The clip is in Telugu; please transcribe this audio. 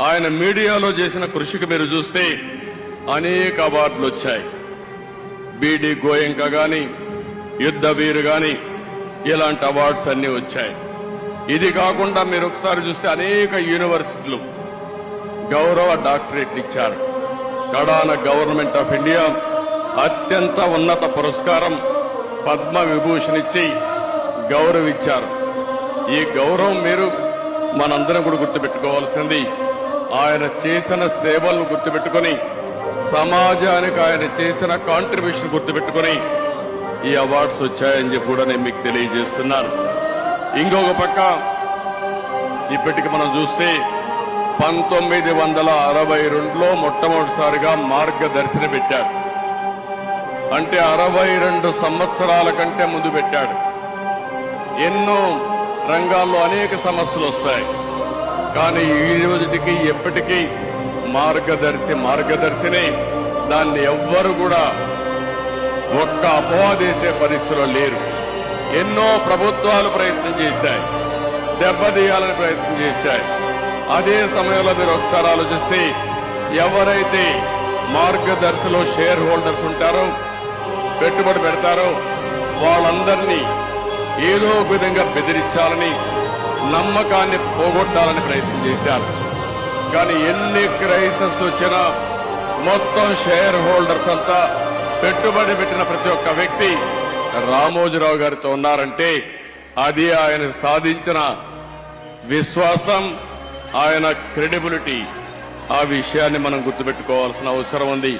ఆయన మీడియాలో చేసిన కృషికి మీరు చూస్తే అనేక అవార్డులు వచ్చాయి. బీడీ గోయంక గాని, యుద్ధ వీరు గాని, ఇలాంటి అవార్డ్స్ అన్ని వచ్చాయి. ఇది కాకుండా మీరు ఒకసారి చూస్తే అనేక యూనివర్సిటీలు గౌరవ డాక్టరేట్లు ఇచ్చారు. కడాన గవర్నమెంట్ ఆఫ్ ఇండియా అత్యంత ఉన్నత పురస్కారం పద్మ విభూషణ్ ఇచ్చి గౌరవించారు. ఈ గౌరవం మీరు మనందరం కూడా గుర్తుపెట్టుకోవాల్సింది. ఆయన చేసిన సేవలను గుర్తుపెట్టుకుని, సమాజానికి ఆయన చేసిన కాంట్రిబ్యూషన్ గుర్తుపెట్టుకుని ఈ అవార్డ్స్ వచ్చాయని చెప్పి కూడా నేను మీకు తెలియజేస్తున్నాను. ఇంకొక పక్క ఇప్పటికి మనం చూస్తే 1962లో మొట్టమొదటిసారిగా మార్గదర్శిని పెట్టాడు. అంటే 62 సంవత్సరాల కంటే ముందు పెట్టాడు. ఎన్నో రంగాల్లో అనేక సమస్యలు వస్తాయి, కానీ ఈ రోజుకి ఎప్పటికీ మార్గదర్శిని దాన్ని ఎవ్వరు కూడా ఒక్క అపవాదేసే పరిస్థితిలో లేరు. ఎన్నో ప్రభుత్వాలు ప్రయత్నం చేశాయి, దెబ్బతీయాలని ప్రయత్నం చేశాయి. అదే సమయంలో మీరు ఒకసారి ఆలోచిస్తే ఎవరైతే మార్గదర్శిలో షేర్ హోల్డర్స్ ఉంటారో, పెట్టుబడి పెడతారో, వాళ్ళందరినీ ఏదో ఒక విధంగా బెదిరించాలని, నమ్మకాన్ని పోగొట్టాలని ప్రయత్నం చేశారు. కానీ ఎన్ని క్రైసిస్ వచ్చినా మొత్తం షేర్ హోల్డర్స్ అంతా, పెట్టుబడి పెట్టిన ప్రతి ఒక్క వ్యక్తి రామోజీరావు గారితో ఉన్నారంటే అది ఆయన సాధించిన విశ్వాసం, ఆయన క్రెడిబిలిటీ. ఆ విషయాన్ని మనం గుర్తుపెట్టుకోవాల్సిన అవసరం ఉంది.